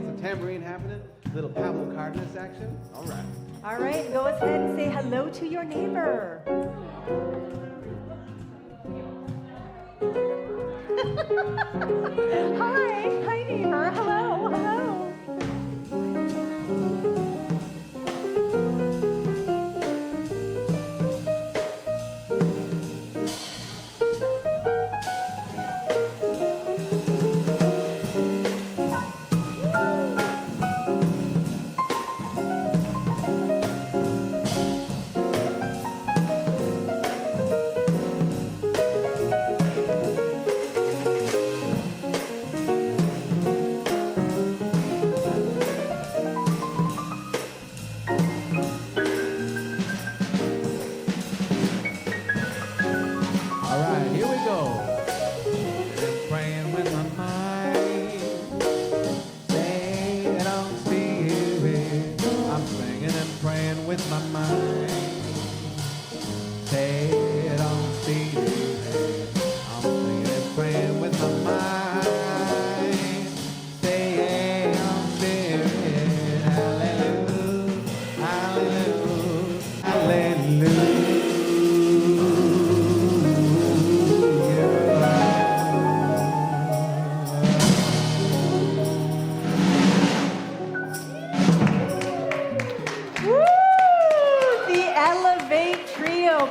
get some tambourine happening. Little Pablo Cardenas action. All right. All right, go ahead and say hello to your neighbor. Hi neighbor, hello.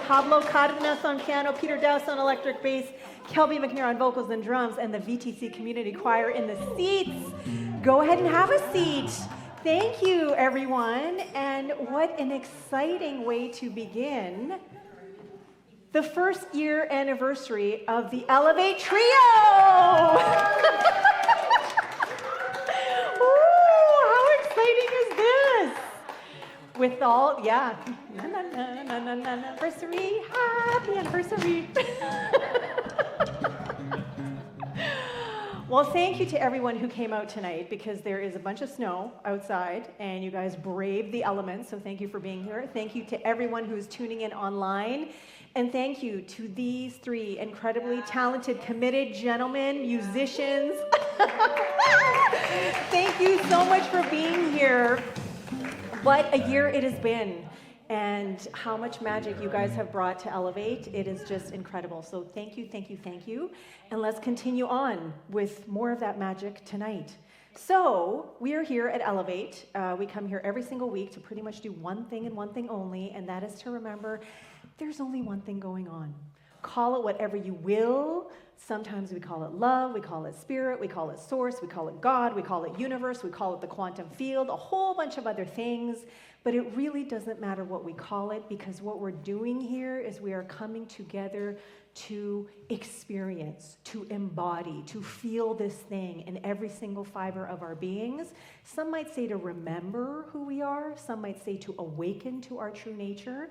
Pablo Cardenas on piano, Peter Dowse on electric bass, Kelby MacNayr on vocals and drums, and the VTC Community Choir in the seats. Go ahead and have a seat. Thank you, everyone. And what an exciting way to begin the first year anniversary of the Elevate Trio. Ooh, how exciting is this? With all, yeah, anniversary, happy anniversary. Well, thank you to everyone who came out tonight, because there is a bunch of snow outside and you guys braved the elements, so thank you for being here. Thank you to everyone who's tuning in online, and thank you to these three incredibly talented, committed gentlemen, musicians. Thank you so much for being here. What a year it has been, and how much magic you guys have brought to Elevate. It is just incredible. So thank you. And let's continue on with more of that magic tonight. So we are here at Elevate. We come here every single week to pretty much do one thing and one thing only, and that is to remember there's only one thing going on. Call it whatever you will. Sometimes we call it love, we call it spirit, we call it source, we call it God, we call it universe, we call it the quantum field, a whole bunch of other things. But it really doesn't matter what we call it, because what we're doing here is we are coming together to experience, to embody, to feel this thing in every single fiber of our beings. Some might say to remember who we are, some might say to awaken to our true nature.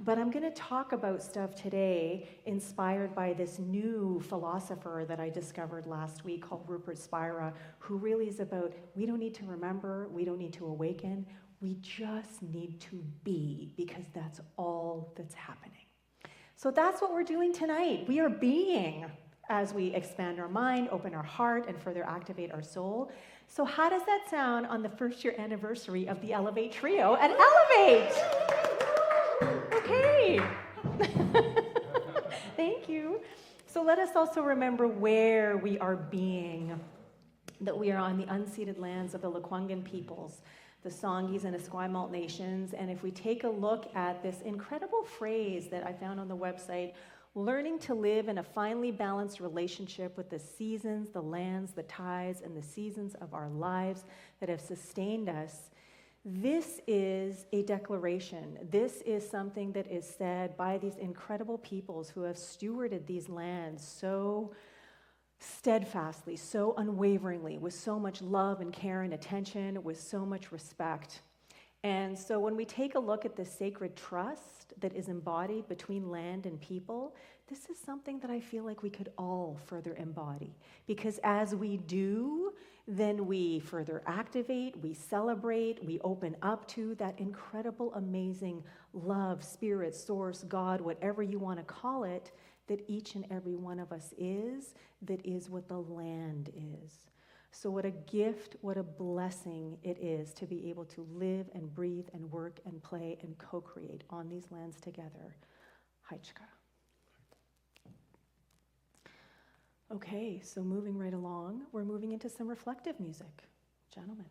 But I'm going to talk about stuff today inspired by this new philosopher that I discovered last week called Rupert Spira, who really is about, we don't need to remember, we don't need to awaken, we just need to be, because that's all that's happening. So that's what we're doing tonight. We are being as we expand our mind, open our heart, and further activate our soul. So how does that sound on the first year anniversary of the Elevate Trio at Elevate? Okay. Thank you. So let us also remember where we are being, that we are on the unceded lands of the Lekwungen peoples, the Songhees and Esquimalt nations. And if we take a look at this incredible phrase that I found on the website, learning to live in a finely balanced relationship with the seasons, the lands, the tides, and the seasons of our lives that have sustained us. This is a declaration. This is something that is said by these incredible peoples who have stewarded these lands so steadfastly, so unwaveringly, with so much love and care and attention, with so much respect. And so when we take a look at this sacred trust that is embodied between land and people, this is something that I feel like we could all further embody. Because as we do, then we further activate, we celebrate, we open up to that incredible, amazing love, spirit, source, God, whatever you want to call it, that each and every one of us is, that is what the land is. So what a gift, what a blessing it is to be able to live and breathe and work and play and co-create on these lands together. Haichka. Okay, so moving right along, we're moving into some reflective music. Gentlemen.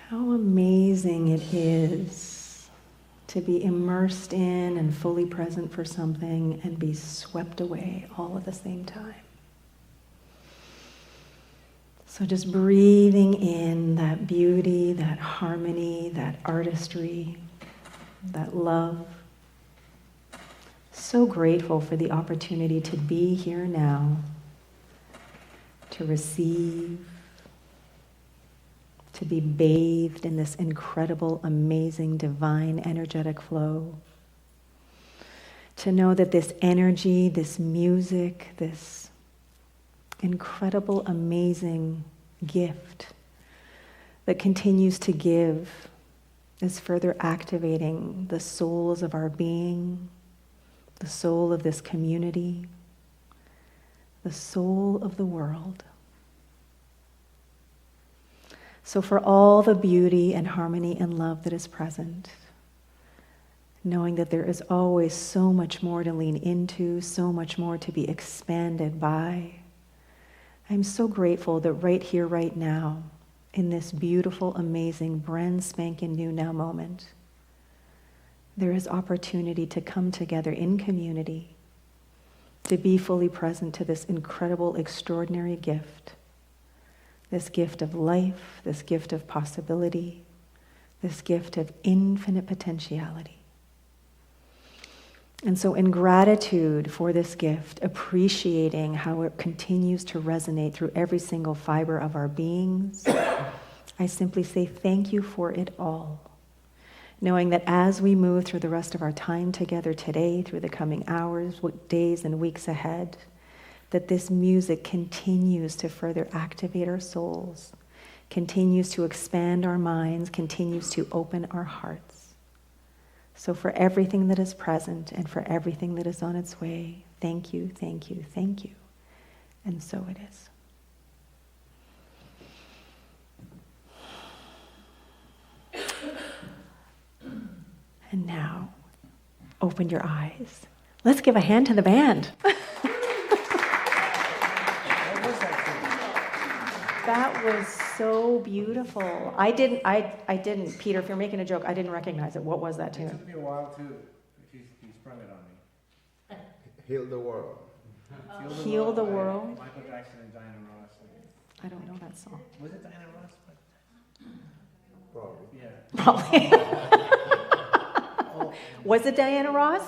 How amazing it is to be immersed in and fully present for something and be swept away all at the same time. So just breathing in that beauty, that harmony, that artistry, that love. So grateful for the opportunity to be here now, to receive, to be bathed in this incredible, amazing, divine, energetic flow. To know that this energy, this music, this incredible, amazing gift that continues to give is further activating the souls of our being, the soul of this community, the soul of the world. So for all the beauty and harmony and love that is present, knowing that there is always so much more to lean into, so much more to be expanded by, I'm so grateful that right here, right now, in this beautiful, amazing, brand spanking new now moment, there is opportunity to come together in community, to be fully present to this incredible, extraordinary gift. This gift of life, this gift of possibility, this gift of infinite potentiality. And so in gratitude for this gift, appreciating how it continues to resonate through every single fiber of our beings, I simply say thank you for it all. Knowing that as we move through the rest of our time together today, through the coming hours, days, and weeks ahead, that this music continues to further activate our souls, continues to expand our minds, continues to open our hearts. So for everything that is present and for everything that is on its way, thank you, thank you, thank you. And so it is. And now, open your eyes. Let's give a hand to the band. That was so beautiful. I didn't, Peter, if you're making a joke, I didn't recognize it. What was that tune? It took me a while too. He sprung it on me. Heal the world. Heal the world. Michael Jackson and Diana Ross. I don't know that song. Was it Diana Ross? Probably. Yeah. Probably. Was it Diana Ross?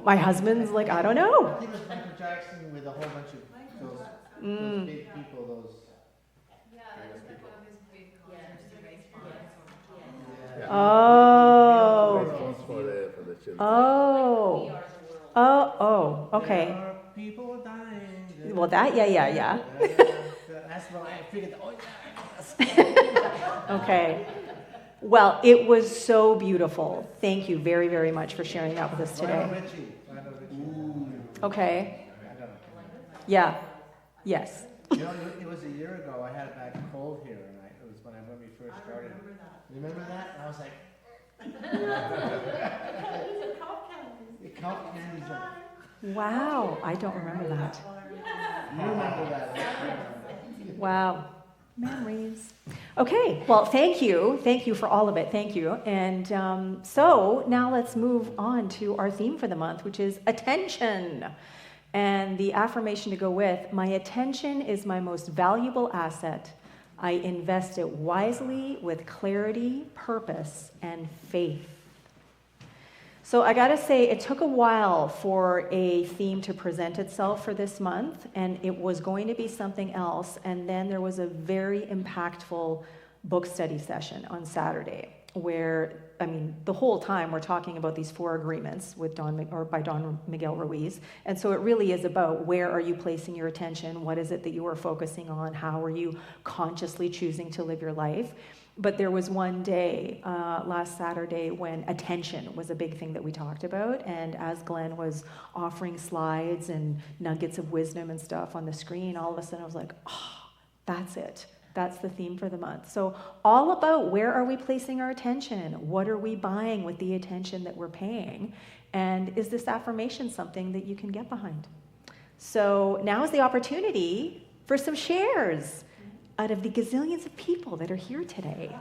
My husband's like, I don't know. I think it was Michael Jackson with a whole bunch of those big people, those. Oh. For the children. Oh, okay. There are people dying. Well, that, yeah. That's what I figured. Oh, yeah. Okay. Well, it was so beautiful. Thank you very, very much for sharing that with us today. Lionel Richie. Okay. Yeah. Yes. You know, it was a year ago. I had a bad cold here, and it was when we first started. Remember that? And I was like, the cough candies are. Wow. I don't remember that. You remember that? Wow. Memories. Okay. Well, thank you. Thank you for all of it. Thank you. And so now let's move on to our theme for the month, which is attention. And the affirmation to go with, my attention is my most valuable asset. I invest it wisely with clarity, purpose, and faith. So I gotta say, it took a while for a theme to present itself for this month, and it was going to be something else. And then there was a very impactful book study session on Saturday, where, I mean, the whole time we're talking about these 4 agreements with by Don Miguel Ruiz. And so it really is about where are you placing your attention? What is it that you are focusing on? How are you consciously choosing to live your life? But there was one day, last Saturday, when attention was a big thing that we talked about. And as Glenn was offering slides and nuggets of wisdom and stuff on the screen, all of a sudden I was like, oh, that's it. That's the theme for the month. So all about where are we placing our attention? What are we buying with the attention that we're paying? And is this affirmation something that you can get behind? So now is the opportunity for some shares out of the gazillions of people that are here today.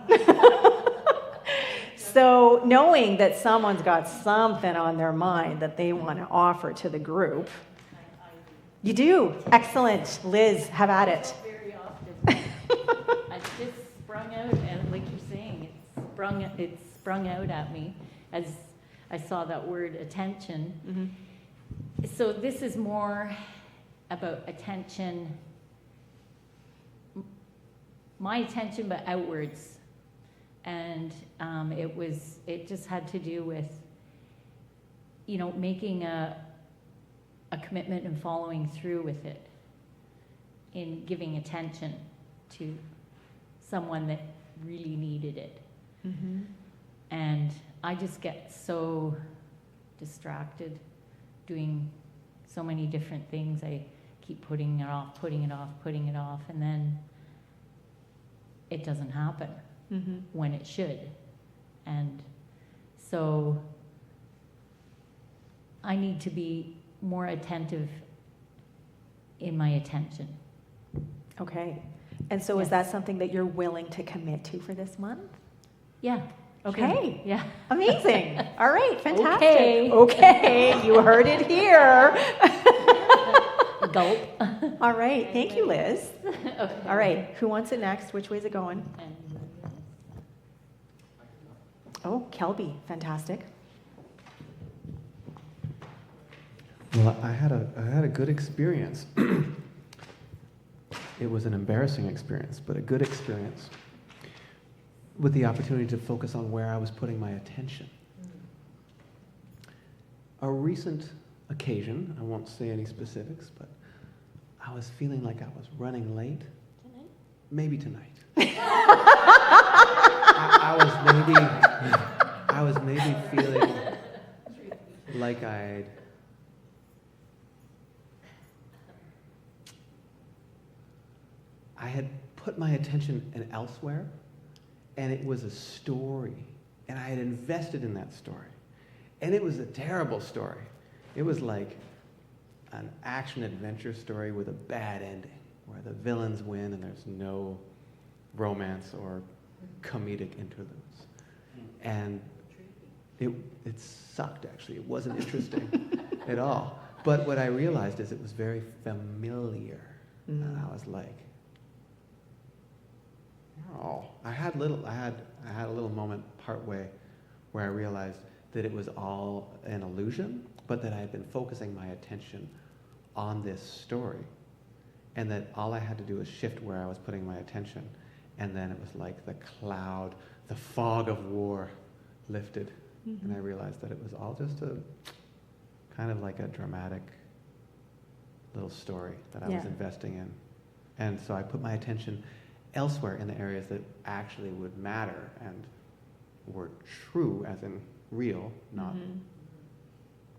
So knowing that someone's got something on their mind that they want to offer to the group. You do? Excellent. Liz, have at it. Very often. I just sprung out, and like you're saying, it sprung out at me as I saw that word attention. Mm-hmm. So this is more about attention, my attention, but outwards. And it just had to do with, making a commitment and following through with it, in giving attention to someone that really needed it. Mm-hmm. And I just get so distracted doing so many different things. I keep putting it off, and then it doesn't happen. Mm-hmm. When it should. And so I need to be more attentive in my attention. Okay. And so is that something that you're willing to commit to for this month? Yeah. Okay. Sure. Yeah. Amazing. All right. Fantastic. Okay. Okay. You heard it here. Gulp. All right. Thank you, Liz. Okay. All right. Who wants it next? Which way is it going? Oh, Kelby. Fantastic. Well, I had a good experience. It was an embarrassing experience, but a good experience with the opportunity to focus on where I was putting my attention. A recent occasion, I won't say any specifics, but I was feeling like I was running late. Tonight? Maybe tonight. I was maybe feeling like I had put my attention in elsewhere, and it was a story, and I had invested in that story, and it was a terrible story. It was like an action-adventure story with a bad ending, where the villains win and there's no romance or comedic interludes. And it sucked, actually. It wasn't interesting at all. But what I realized is it was very familiar. And I was like, oh, I had a little moment partway where I realized that it was all an illusion, but that I had been focusing my attention on this story, and that all I had to do was shift where I was putting my attention, and then it was like the cloud, the fog of war lifted, and I realized that it was all just a kind of like a dramatic little story that I was investing in. And so I put my attention elsewhere in the areas that actually would matter and were true, as in real, not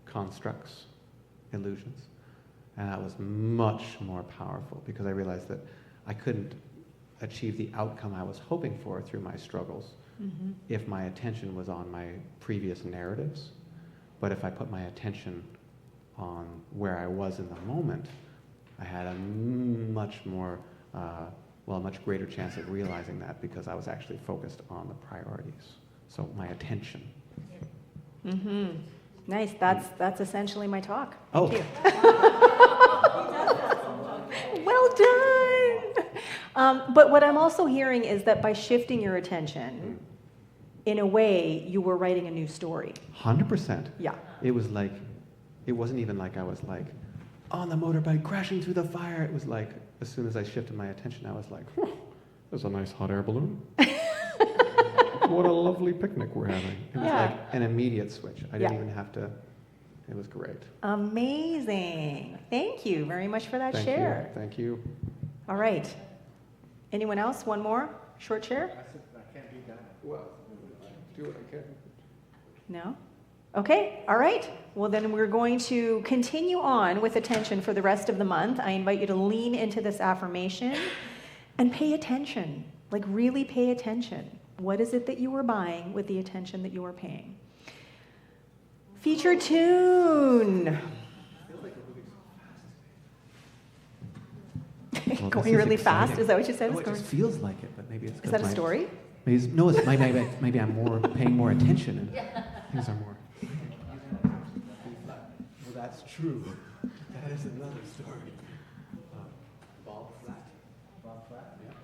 constructs, illusions. And that was much more powerful, because I realized that I couldn't achieve the outcome I was hoping for through my struggles if my attention was on my previous narratives. But if I put my attention on where I was in the moment, I had a much greater chance of realizing that, because I was actually focused on the priorities. So my attention. Nice. That's essentially my talk. Thank you. Well done. But what I'm also hearing is that by shifting your attention, in a way, you were writing a new story. 100%. Yeah. It was like, it wasn't even like I was like on the motorbike crashing through the fire. It was like, as soon as I shifted my attention, I was like, there's a nice hot air balloon. What a lovely picnic we're having. It was like an immediate switch. I didn't even have to, it was great. Amazing. Thank you very much for that share. Thank you. All right. Anyone else? One more short share? I can't be done. Well, do what I can. No? Okay, all right. Well, then we're going to continue on with attention for the rest of the month. I invite you to lean into this affirmation And pay attention, like really pay attention. What is it that you are buying with the attention that you are paying? Feature tune. Well, Going this is really fast, exciting. is that what you said? No, it just feels like it, but maybe it's Is that a story? No, it's maybe I'm more paying more attention and things are more. Well, that's true. That is another story. Ball flat. Ball flat? Yeah.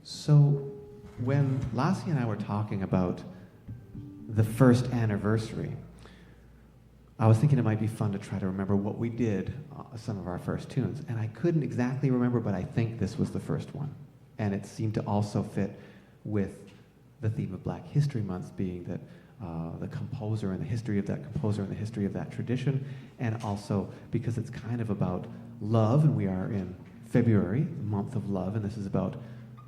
So, when Lesia and I were talking about the first anniversary, I was thinking it might be fun to try to remember what we did, some of our first tunes. And I couldn't exactly remember, but I think this was the first one. And it seemed to also fit with the theme of Black History Month, being that the composer and the history of that composer and the history of that tradition, and also because it's kind of about love, and we are in February, the month of love, and this is about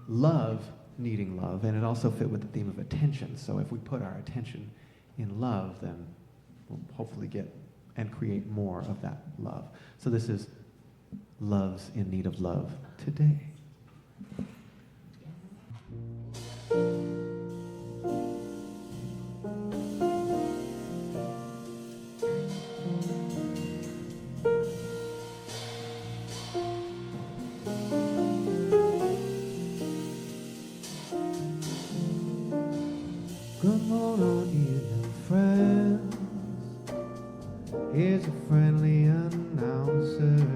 love needing love, and it also fit with the theme of attention. So if we put our attention in love, then we'll hopefully get and create more of that love. So this is Love's in Need of Love today. Good morning, evening, friends. Here's a friendly announcer.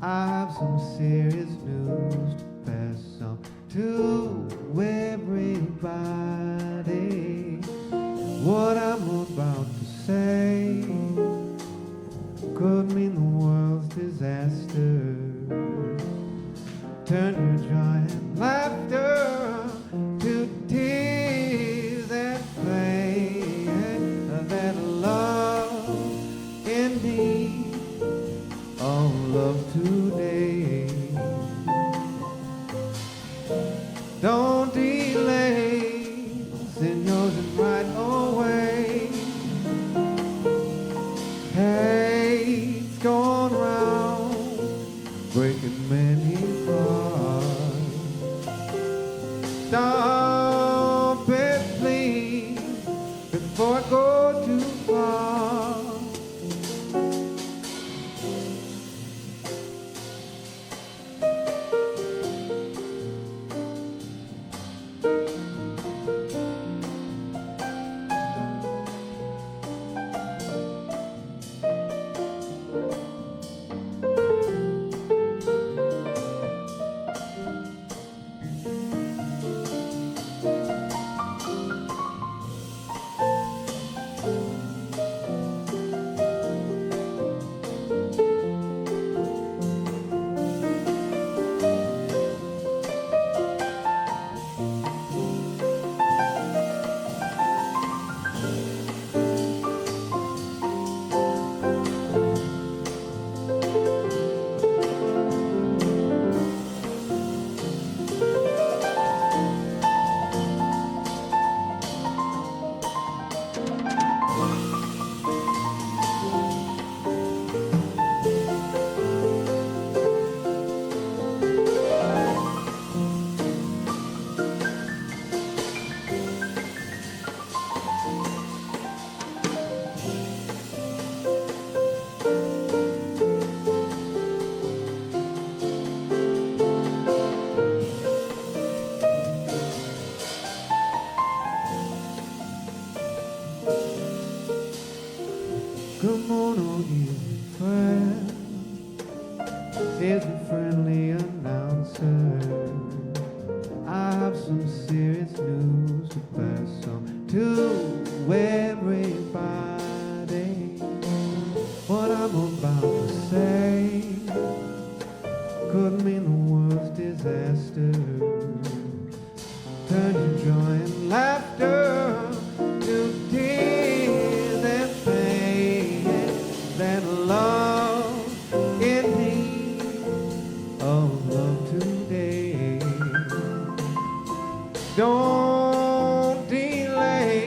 I have some serious news to pass on to everybody. What I'm about to say could mean the world's disaster. Turn your joy and laughter to tears that play, that love indeed, oh love today. Don't delay, send yours and right away. Hate's gone round, breaking many hearts. Stop it, please, before I go too far. Come on, evening friend. Here's a friendly announcer. I have some serious news to pass on to everybody. What I'm about to say could mean the world's disaster. Turn your joy and laughter to tears and pain, that love indeed, oh love today. Don't delay,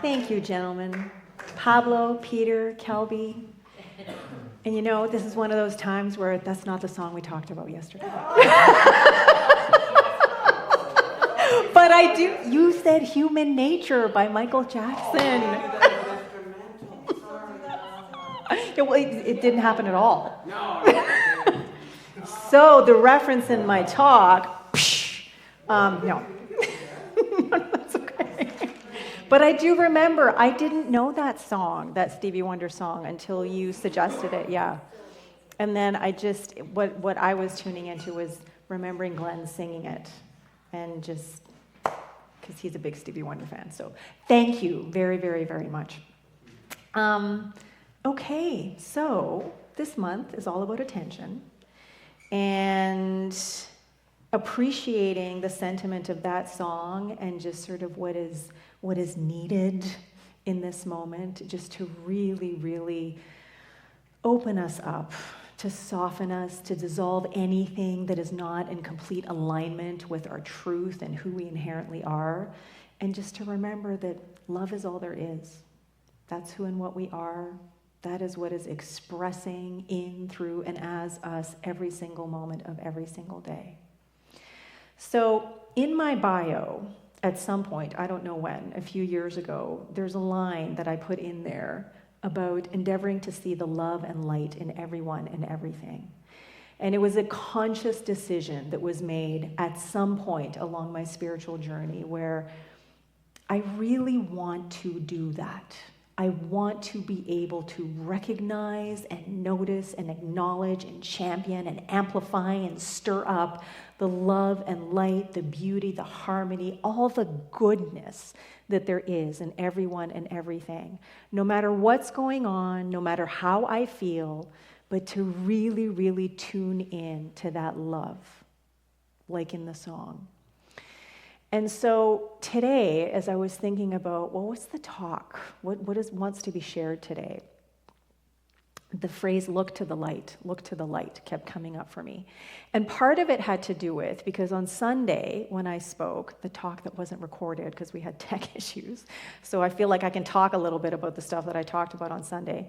Thank you, gentlemen. Pablo, Peter, Kelby. And you know, this is one of those times where that's not the song we talked about yesterday. But I do, you said Human Nature by Michael Jackson. It didn't happen at all. So the reference in my talk, no. That's okay. But I do remember, I didn't know that song, that Stevie Wonder song, until you suggested it, yeah. And then I just, what I was tuning into was remembering Glenn singing it. And just, because he's a big Stevie Wonder fan. So thank you very, very, very much. Okay, so this month is all about attention. And appreciating the sentiment of that song and just sort of what is needed in this moment, just to really, really open us up, to soften us, to dissolve anything that is not in complete alignment with our truth and who we inherently are, and just to remember that love is all there is. That's who and what we are. That is what is expressing in, through, and as us every single moment of every single day. So in my bio, at some point, I don't know when, a few years ago, there's a line that I put in there about endeavoring to see the love and light in everyone and everything. And it was a conscious decision that was made at some point along my spiritual journey where I really want to do that. I want to be able to recognize and notice and acknowledge and champion and amplify and stir up the love and light, the beauty, the harmony, all the goodness that there is in everyone and everything. No matter what's going on, no matter how I feel, but to really, really tune in to that love, like in the song. And so today, as I was thinking about, well, what's the talk? What wants to be shared today? The phrase, look to the light, kept coming up for me. And part of it had to do with, because on Sunday, when I spoke, the talk that wasn't recorded because we had tech issues, so I feel like I can talk a little bit about the stuff that I talked about on Sunday.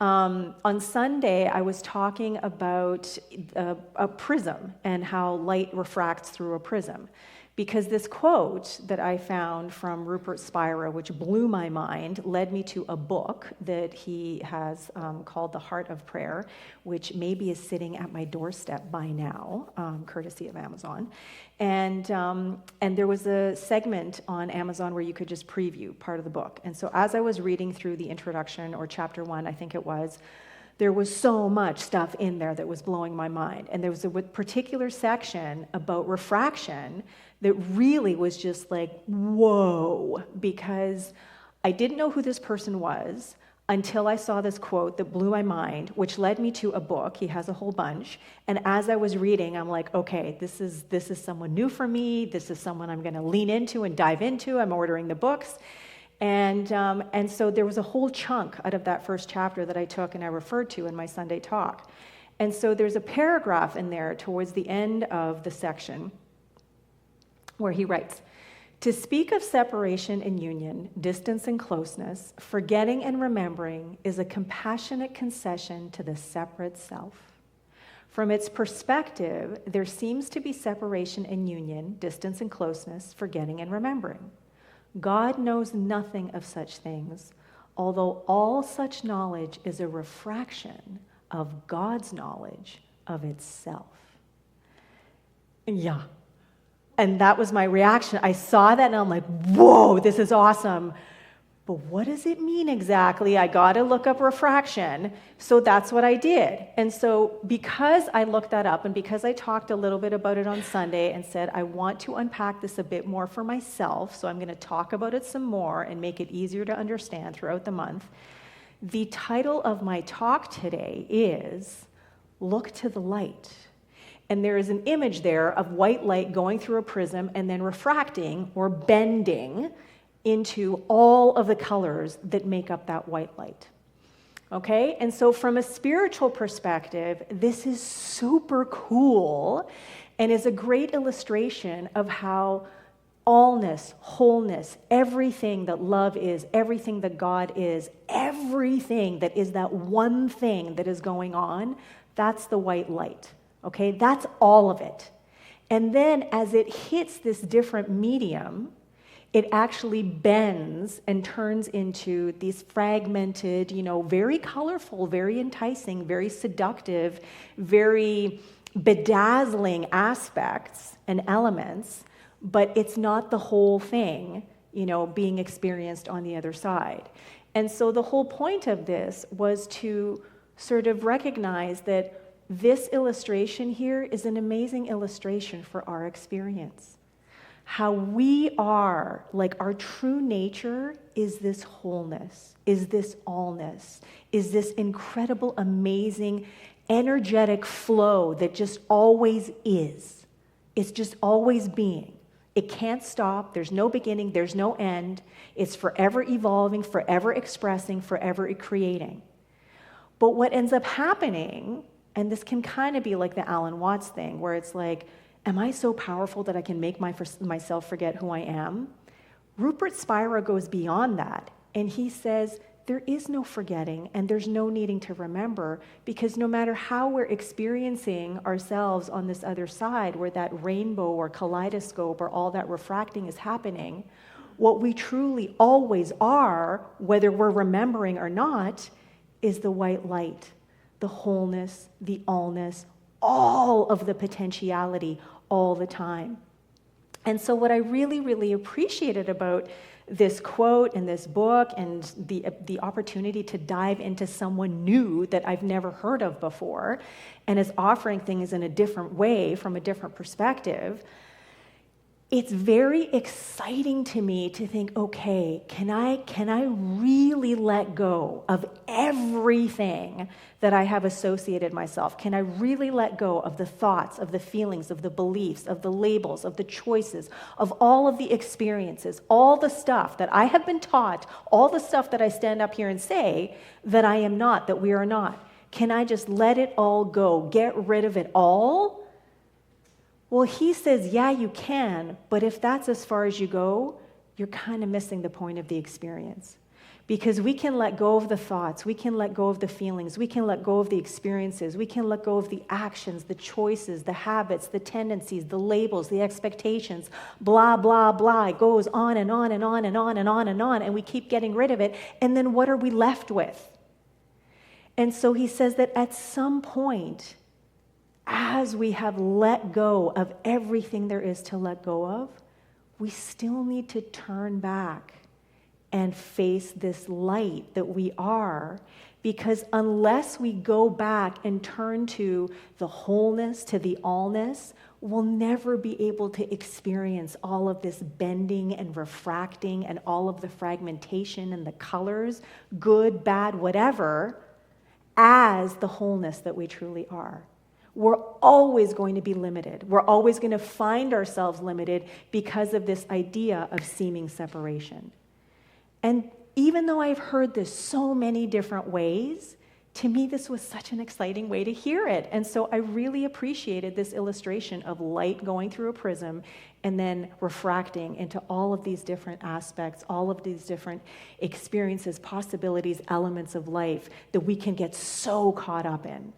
On Sunday, I was talking about a prism and how light refracts through a prism. Because this quote that I found from Rupert Spira, which blew my mind, led me to a book that he has called The Heart of Prayer, which maybe is sitting at my doorstep by now, courtesy of Amazon. And there was a segment on Amazon where you could just preview part of the book. And so as I was reading through the introduction, or chapter 1, I think it was, there was so much stuff in there that was blowing my mind. And there was a particular section about refraction that really was just like, whoa, because I didn't know who this person was until I saw this quote that blew my mind, which led me to a book. He has a whole bunch. And as I was reading, I'm like, okay, this is someone new for me. This is someone I'm going to lean into and dive into. I'm ordering the books. And so there was a whole chunk out of that first chapter that I took and I referred to in my Sunday talk. And so there's a paragraph in there towards the end of the section where he writes, to speak of separation and union, distance and closeness, forgetting and remembering is a compassionate concession to the separate self. From its perspective, there seems to be separation and union, distance and closeness, forgetting and remembering. God knows nothing of such things, although all such knowledge is a refraction of God's knowledge of itself. Yeah. And that was my reaction. I saw that and I'm like, whoa, this is awesome. But what does it mean exactly? I got to look up refraction. So that's what I did. And so because I looked that up and because I talked a little bit about it on Sunday and said, I want to unpack this a bit more for myself, so I'm going to talk about it some more and make it easier to understand throughout the month. The title of my talk today is Look to the Light. And there is an image there of white light going through a prism and then refracting or bending into all of the colors that make up that white light. Okay? And so from a spiritual perspective, this is super cool and is a great illustration of how allness, wholeness, everything that love is, everything that God is, everything that is that one thing that is going on, that's the white light, okay? That's all of it. And then as it hits this different medium, it actually bends and turns into these fragmented, very colorful, very enticing, very seductive, very bedazzling aspects and elements, but it's not the whole thing, being experienced on the other side. And so the whole point of this was to sort of recognize that this illustration here is an amazing illustration for our experience. How we are, like our true nature is this wholeness, is this allness, is this incredible, amazing, energetic flow that just always is. It's just always being. It can't stop. There's no beginning. There's no end. It's forever evolving, forever expressing, forever creating. But what ends up happening, and this can kind of be like the Alan Watts thing, where it's like, am I so powerful that I can make myself forget who I am? Rupert Spira goes beyond that, and he says, there is no forgetting and there's no needing to remember, because no matter how we're experiencing ourselves on this other side, where that rainbow or kaleidoscope or all that refracting is happening, what we truly always are, whether we're remembering or not, is the white light, the wholeness, the allness, all of the potentiality all the time. And so what I really, really appreciated about this quote and this book and the opportunity to dive into someone new that I've never heard of before and is offering things in a different way from a different perspective, it's very exciting to me to think, okay, can I really let go of everything that I have associated myself? Can I really let go of the thoughts, of the feelings, of the beliefs, of the labels, of the choices, of all of the experiences, all the stuff that I have been taught, all the stuff that I stand up here and say that I am not, that we are not? Can I just let it all go, get rid of it all? Well, he says, yeah, you can, but if that's as far as you go, you're kind of missing the point of the experience. Because we can let go of the thoughts, we can let go of the feelings, we can let go of the experiences, we can let go of the actions, the choices, the habits, the tendencies, the labels, the expectations, blah, blah, blah. It goes on and on and on and on and on and on, and we keep getting rid of it, and then what are we left with? And so he says that at some point, as we have let go of everything there is to let go of, we still need to turn back and face this light that we are, because unless we go back and turn to the wholeness, to the allness, we'll never be able to experience all of this bending and refracting and all of the fragmentation and the colors, good, bad, whatever, as the wholeness that we truly are. We're always going to be limited. We're always going to find ourselves limited because of this idea of seeming separation. And even though I've heard this so many different ways, to me this was such an exciting way to hear it. And so I really appreciated this illustration of light going through a prism and then refracting into all of these different aspects, all of these different experiences, possibilities, elements of life that we can get so caught up in.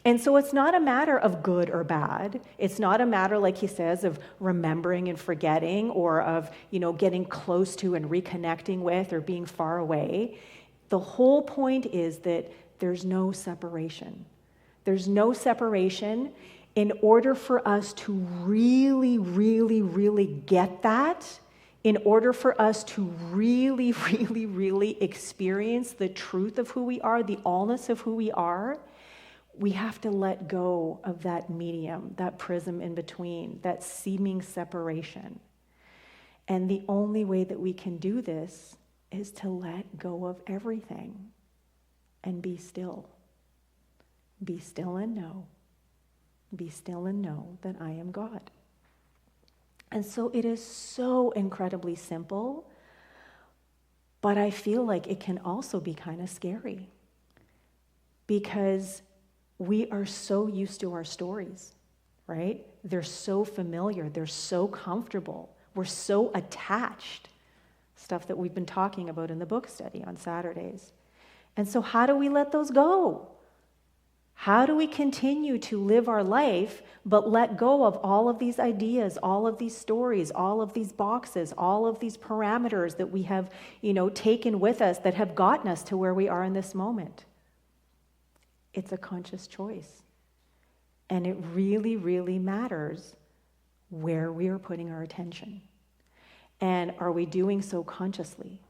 And so it's not a matter of good or bad. It's not a matter, like he says, of remembering and forgetting, or of, getting close to and reconnecting with or being far away. The whole point is that there's no separation. There's no separation. In order for us to really, really, really get that, in order for us to really, really, really experience the truth of who we are, the allness of who we are, we have to let go of that medium, that prism in between, that seeming separation. And the only way that we can do this is to let go of everything and be still. Be still and know. Be still and know that I am God. And so it is so incredibly simple, but I feel like it can also be kind of scary, because we are so used to our stories, right? They're so familiar. They're so comfortable. We're so attached. Stuff that we've been talking about in the book study on Saturdays. And so how do we let those go? How do we continue to live our life but let go of all of these ideas, all of these stories, all of these boxes, all of these parameters that we have, taken with us that have gotten us to where we are in this moment? It's a conscious choice. And it really, really matters where we are putting our attention. And are we doing so consciously?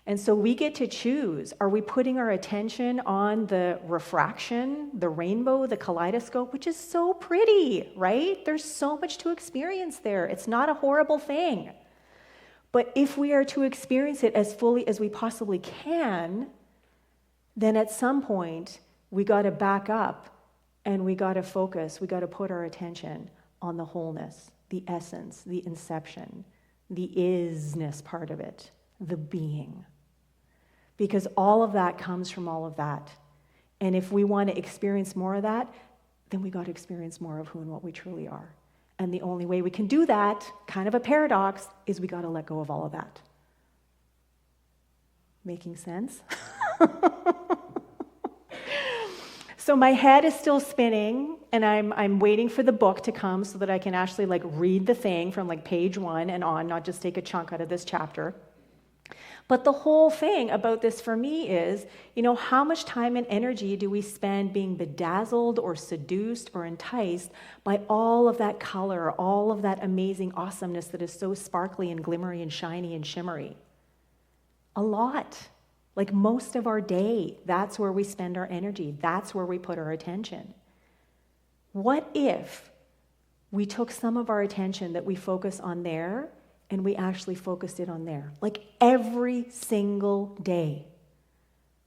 And so we get to choose. Are we putting our attention on the refraction, the rainbow, the kaleidoscope, which is so pretty, right? There's so much to experience there. It's not a horrible thing. But if we are to experience it as fully as we possibly can, then at some point, we got to back up and we got to focus. We got to put our attention on the wholeness, the essence, the inception, the isness part of it, the being. Because all of that comes from all of that. And if we want to experience more of that, then we got to experience more of who and what we truly are. And the only way we can do that, kind of a paradox, is we got to let go of all of that. Making sense? So my head is still spinning, and I'm waiting for the book to come so that I can actually read the thing from page 1 and on, not just take a chunk out of this chapter. But the whole thing about this for me is, how much time and energy do we spend being bedazzled or seduced or enticed by all of that color, all of that amazing awesomeness that is so sparkly and glimmery and shiny and shimmery? A lot. Most of our day, that's where we spend our energy. That's where we put our attention. What if we took some of our attention that we focus on there and we actually focused it on there? Every single day.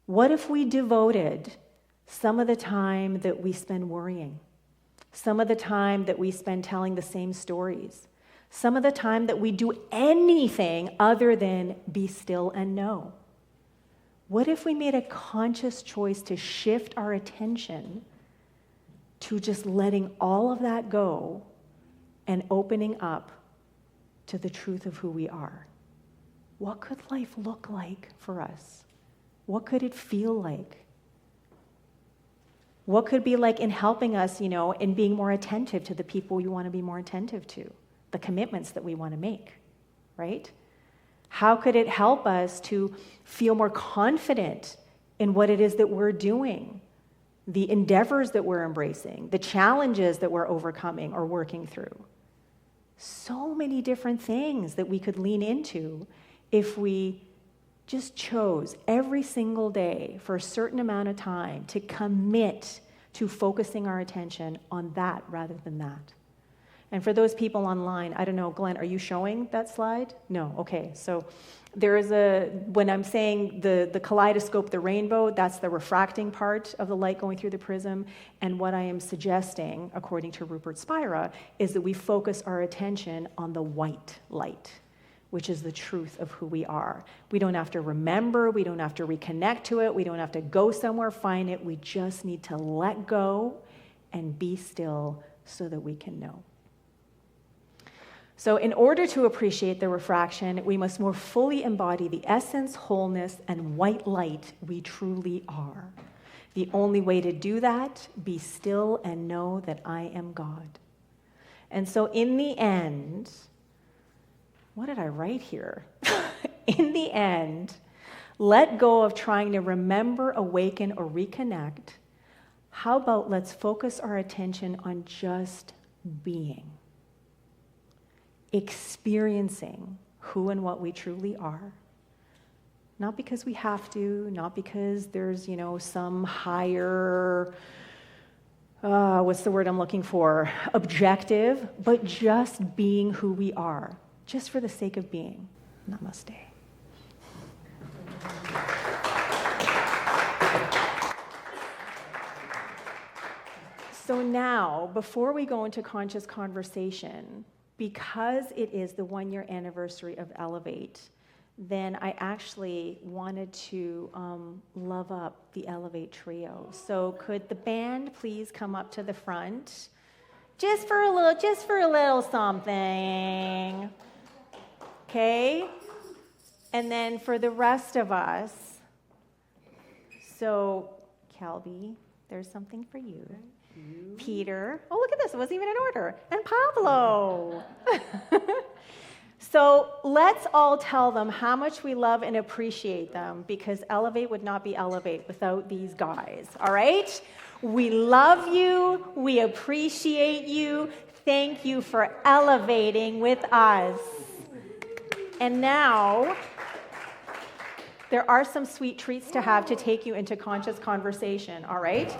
What if we devoted some of the time that we spend worrying, some of the time that we spend telling the same stories, some of the time that we do anything other than be still and know? What if we made a conscious choice to shift our attention to just letting all of that go and opening up to the truth of who we are? What could life look like for us? What could it feel like? What could it be like in helping us, in being more attentive to the people we want to be more attentive to, the commitments that we want to make, right? How could it help us to feel more confident in what it is that we're doing, the endeavors that we're embracing, the challenges that we're overcoming or working through? So many different things that we could lean into if we just chose every single day for a certain amount of time to commit to focusing our attention on that rather than that. And for those people online, I don't know, Glenn, are you showing that slide? No, okay. So there is when I'm saying the kaleidoscope, the rainbow, that's the refracting part of the light going through the prism. And what I am suggesting, according to Rupert Spira, is that we focus our attention on the white light, which is the truth of who we are. We don't have to remember, we don't have to reconnect to it, we don't have to go somewhere, find it. We just need to let go and be still so that we can know. So in order to appreciate the refraction, we must more fully embody the essence, wholeness, and white light we truly are. The only way to do that, be still and know that I am God. And so in the end, what did I write here? In the end, let go of trying to remember, awaken, or reconnect. How about let's focus our attention on just being, experiencing who and what we truly are. Not because we have to, not because there's, some higher, what's the word I'm looking for, objective, but just being who we are, just for the sake of being. Namaste. So now, before we go into conscious conversation, because it is the 1-year anniversary of Elevate, then I actually wanted to love up the Elevate trio. So could the band please come up to the front? Just for a little something. Okay? And then for the rest of us, so Kelby, there's something for you. Peter, oh, look at this, it wasn't even in order. And Pablo. So let's all tell them how much we love and appreciate them, because Elevate would not be Elevate without these guys, all right? We love you. We appreciate you. Thank you for elevating with us. And now, there are some sweet treats to have to take you into conscious conversation, all right?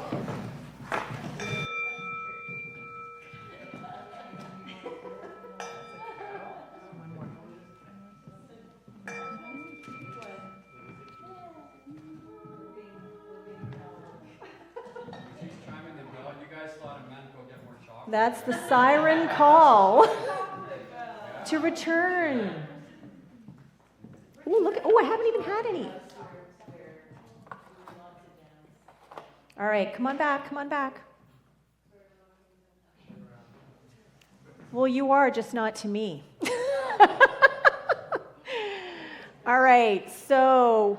That's the siren call to return. Oh, look! Oh, I haven't even had any. All right, come on back. Come on back. Well, you are, just not to me. All right, so.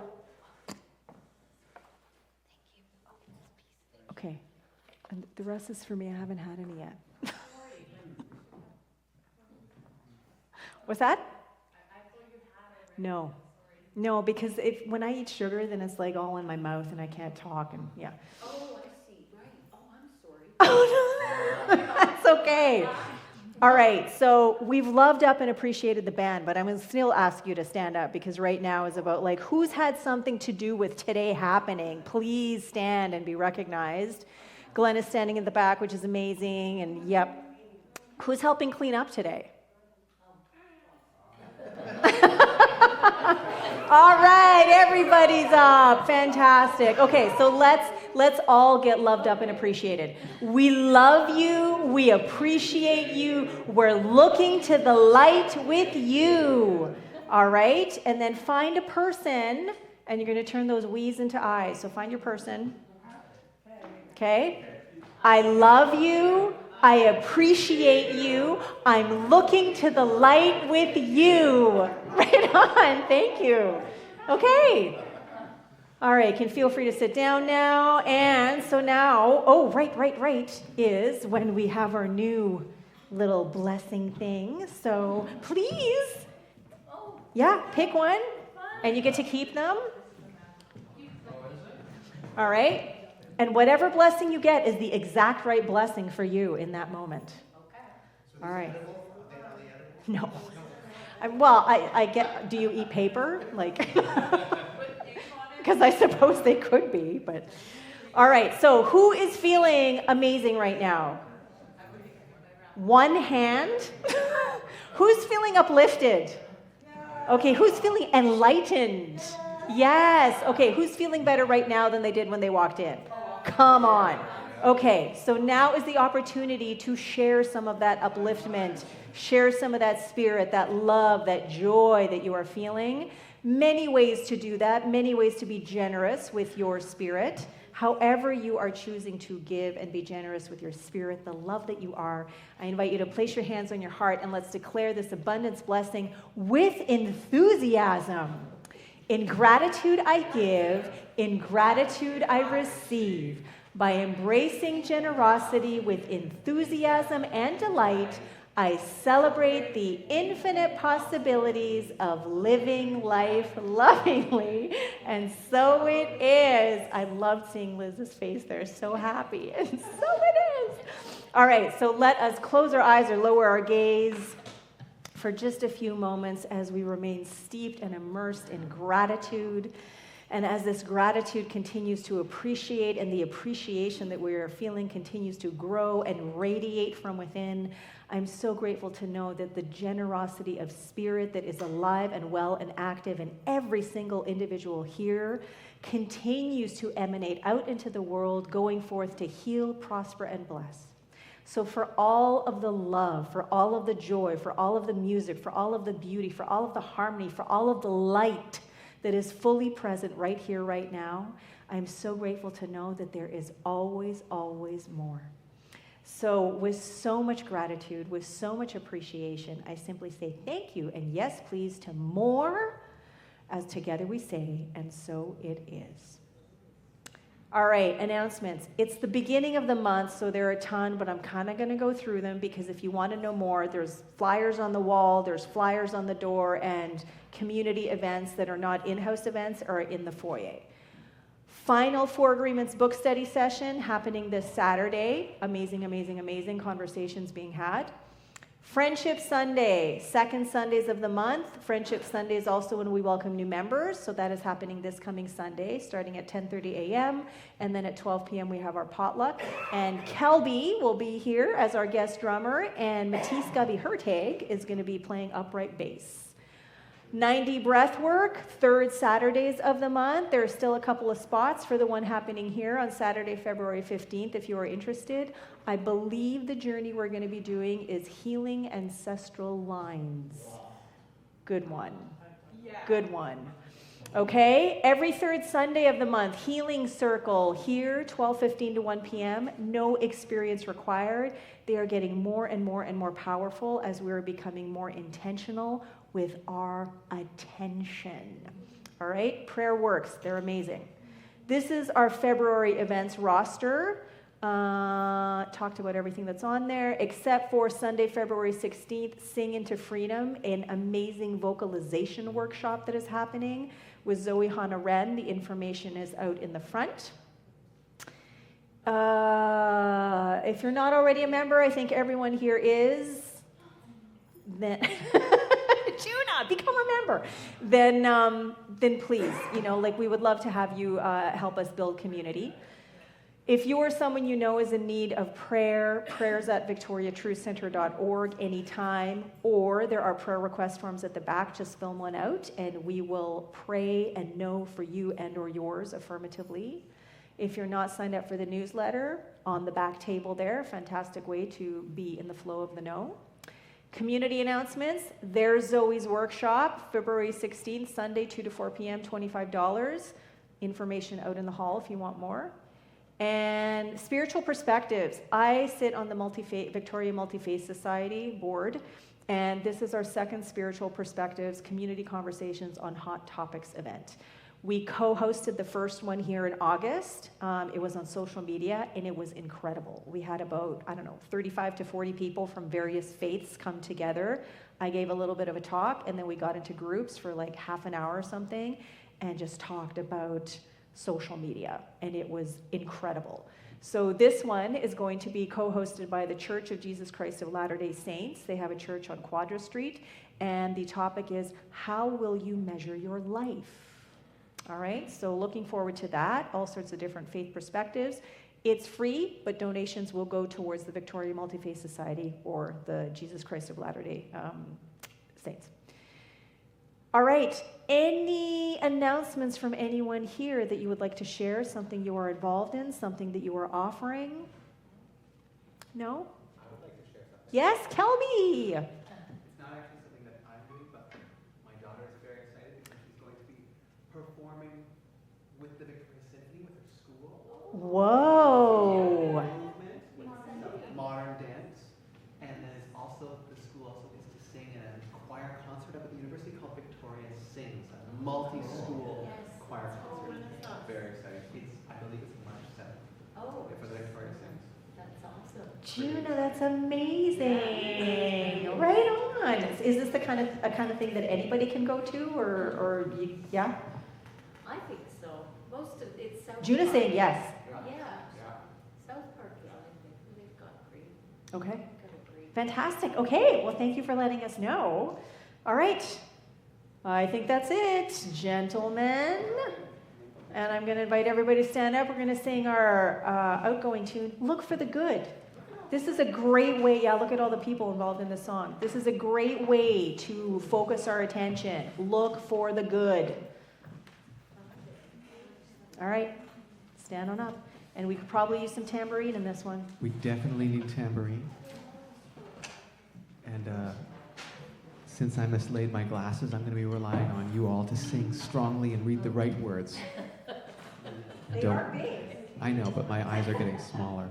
Okay. And the rest is for me. I haven't had any yet. What's that? No. No, because when I eat sugar, then it's like all in my mouth and I can't talk and yeah. Oh, I see. Right. Oh, I'm sorry. Oh, no. That's okay. All right, so we've loved up and appreciated the band, but I'm going to still ask you to stand up, because right now is about like who's had something to do with today happening. Please stand and be recognized. Glenn is standing in the back, which is amazing, and yep. Who's helping clean up today? All right, everybody's up. Fantastic. Okay, so let's all get loved up and appreciated. We love you. We appreciate you. We're looking to the light with you. All right? And then find a person, and you're going to turn those we's into I's. So find your person. Okay? I love you. I appreciate you. I'm looking to the light with you. Right on. Thank you. Okay. All right. Can feel free to sit down now. And so now, right is when we have our new little blessing thing. So please, yeah, pick one. And you get to keep them. All right. And whatever blessing you get is the exact right blessing for you in that moment. All right. No. I get, do you eat paper? Like, because I suppose they could be, but. All right, so who is feeling amazing right now? One hand. Who's feeling uplifted? Okay, who's feeling enlightened? Yes. Okay, who's feeling better right now than they did when they walked in? Come on. Okay, so now is the opportunity to share some of that upliftment, share some of that spirit, that love, that joy that you are feeling. Many ways to do that, many ways to be generous with your spirit. However you are choosing to give and be generous with your spirit, the love that you are, I invite you to place your hands on your heart and let's declare this abundance blessing with enthusiasm. In gratitude I give, in gratitude I receive. By embracing generosity with enthusiasm and delight, I celebrate the infinite possibilities of living life lovingly. And so it is. I loved seeing Liz's face there, so happy. And so it is. All right, so let us close our eyes or lower our gaze for just a few moments as we remain steeped and immersed in gratitude. And as this gratitude continues to appreciate and the appreciation that we are feeling continues to grow and radiate from within, I'm so grateful to know that the generosity of spirit that is alive and well and active in every single individual here continues to emanate out into the world, going forth to heal, prosper, and bless. So for all of the love, for all of the joy, for all of the music, for all of the beauty, for all of the harmony, for all of the light that is fully present right here, right now, I'm so grateful to know that there is always, always more. So with so much gratitude, with so much appreciation, I simply say thank you, and yes, please, to more, as together we say, and so it is. All right, announcements. It's the beginning of the month, so there are a ton, but I'm kind of going to go through them because if you want to know more, there's flyers on the wall, there's flyers on the door, and community events that are not in-house events are in the foyer. Final Four Agreements book study session happening this Saturday. Amazing, amazing, amazing conversations being had. Friendship Sunday, second Sundays of the month. Friendship Sunday is also when we welcome new members, so that is happening this coming Sunday, starting at 10:30 a.m., and then at 12 p.m. we have our potluck. And Kelby will be here as our guest drummer, and Matisse Gabi-Hertag is going to be playing upright bass. 90 Breathwork, third Saturdays of the month. There are still a couple of spots for the one happening here on Saturday, February 15th, if you are interested. I believe the journey we're going to be doing is healing ancestral lines. Good one. Good one. Okay, every third Sunday of the month, Healing Circle here, 12:15 to 1 p.m. No experience required. They are getting more and more and more powerful as we're becoming more intentional with our attention. All right, Prayer Works, they're amazing. This is our February events roster. Talked about everything that's on there, except for Sunday, February 16th, Sing Into Freedom, an amazing vocalization workshop that is happening with Zoe Hana-Ren. The information is out in the front. If you're not already a member, I think everyone here is. Then Juna, become a member. Then please, we would love to have you help us build community. If you or someone you know is in need of prayer, prayers@victoriatruthcenter.org anytime, or there are prayer request forms at the back, just fill one out and we will pray and know for you and or yours affirmatively. If you're not signed up for the newsletter, on the back table there, fantastic way to be in the flow of the know. Community announcements, there's Zoe's workshop, February 16th, Sunday, 2 to 4 p.m., $25. Information out in the hall if you want more. And spiritual perspectives. I sit on the Victoria Multi-Faith Society board, and this is our second Spiritual Perspectives Community Conversations on Hot Topics event. We co-hosted the first one here in August. It was on social media, and it was incredible. We had about, 35 to 40 people from various faiths come together. I gave a little bit of a talk, and then we got into groups for like half an hour or something, and just talked about social media, and it was incredible. So this one is going to be co-hosted by the Church of Jesus Christ of Latter-day Saints. They have a church on Quadra Street, and the topic is, how will you measure your life? All right, so looking forward to that, all sorts of different faith perspectives. It's free, but donations will go towards the Victoria Multi-Faith Society or the Jesus Christ of Latter-day Saints. All right, any announcements from anyone here that you would like to share, something you are involved in, something that you are offering? No? I would like to share something. Yes, Kelby. It's not actually something that I'm doing, but my daughter is very excited because she's going to be performing with the Victoria Symphony with her school. Whoa. Movement with some modern dance, and then it's also the school also gets to sing in a choir concert up at the university called Victoria Sings, a multi-school choir concert. Very exciting. I believe it's March 7th. Oh, For the Victoria Sings. that's awesome. Juna, that's amazing. Right on. Is this a kind of thing that anybody can go to, or you, yeah? I think so. Most of it's South Juna's Park. saying yes. Yeah. South Park, yeah, I think they've got great. Okay. Got a great. Fantastic. Okay, well, thank you for letting us know. All right. I think that's it, gentlemen. And I'm going to invite everybody to stand up. We're going to sing our outgoing tune, Look for the Good. This is a great way, look at all the people involved in this song. This is a great way to focus our attention. Look for the good. All right, stand on up. And we could probably use some tambourine in this one. We definitely need tambourine. And since I mislaid my glasses, I'm going to be relying on you all to sing strongly and read the right words. They are big. I know, but my eyes are getting smaller.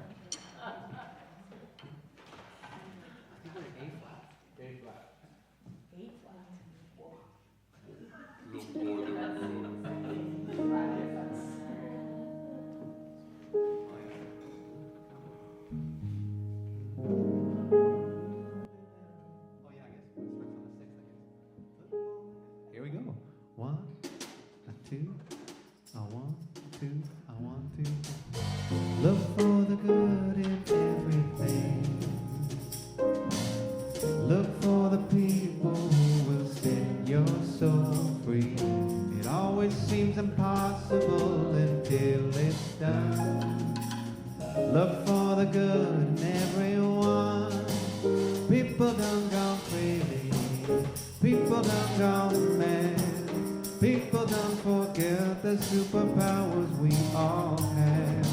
Look for the good in everything. Look for the people who will set your soul free. It always seems impossible until it's done. Look for the good in everyone. People done gone crazy. People done gone mad. People done forget the superpowers we all have.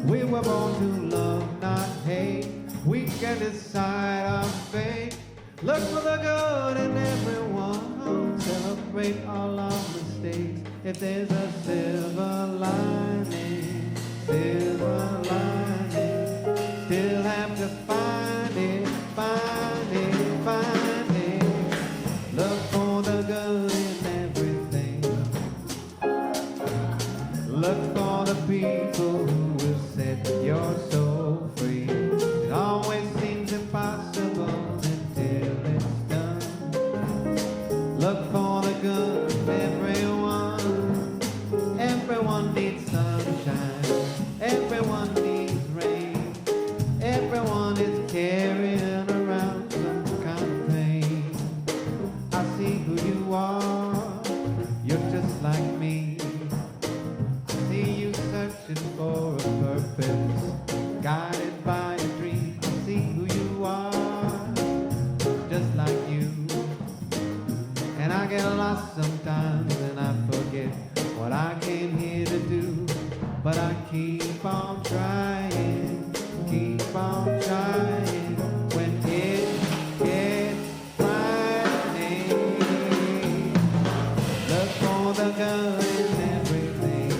We were born to love, not hate. We can decide our fate. Look for the good in everyone. Celebrate all our mistakes. If there's a silver lining, silver lining, still have to find it, find it, find it. Look for the good in everything. Look for the people who will set your soul free. It always seems impossible until it's done. Look for the good in everyone. Everyone needs sunshine. Everyone needs rain. Everyone is carrying around some kind of pain. I see who you are. You're just like me. I see you searching for a purpose, guided by a dream. I see who you are, just like you. And I get lost sometimes and I forget what I came here to do. But I keep on trying, keep on trying. When it gets frightening, look for the good in everything.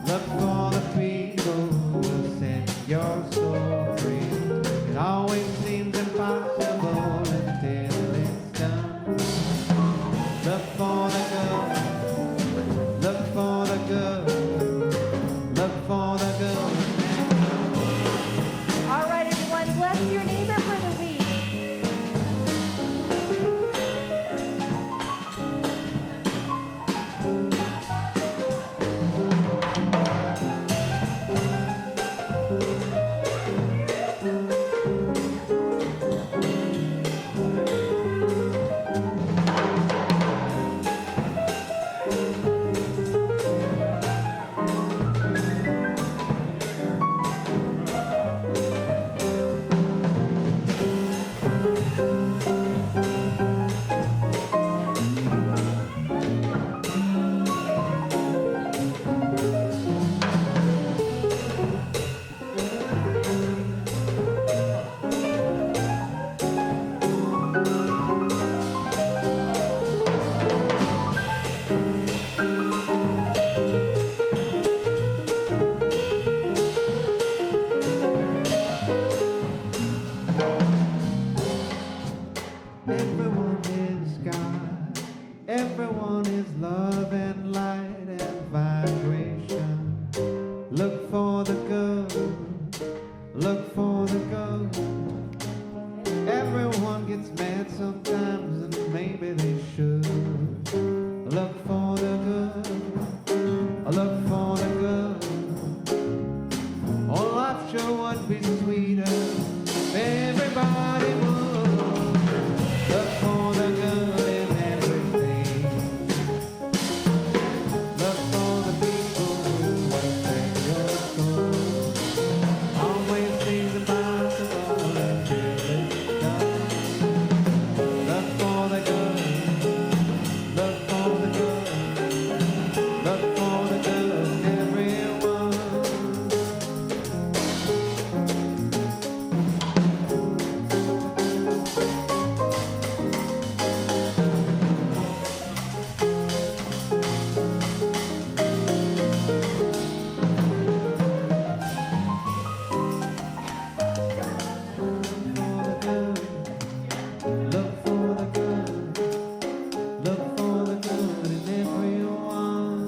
Look for the people who will set your soul free. It always seems impossible until it's done. Look for the good. Look for the good. Look for the good. All right, everyone, bless your neighbor for the week. Everyone is God. Everyone is love and light and vibration. Look for the good. Look for the good. Everyone gets mad sometimes and maybe they should. Look for the good. Look for the good. Oh, life sure would be sweeter if everybody would. Look for the good in everything. Look for the people who will take your soul. Always seems impossible until it's done. Look for the good. Look for the good. Look for the good in everyone. Look for the good. Look for the good in everyone.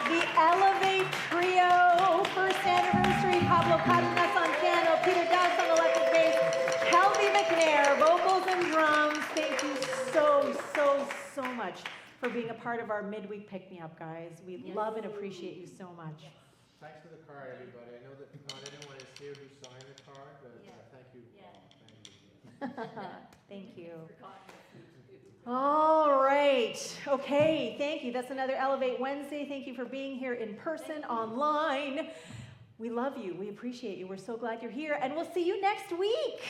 The Elevate Trio, first anniversary, Pablo Cardenas on piano, Peter Dowse on MacNayr, vocals and drums. Thank you so much for being a part of our midweek pick-me-up, guys. We love and appreciate you so much. Thanks for the card, everybody. I know that not everyone is here who signed the card, but thank you all. Thank you. Thank you. All right. Okay, thank you. That's another Elevate Wednesday. Thank you for being here in person, online. We love you. We appreciate you. We're so glad you're here, and we'll see you next week.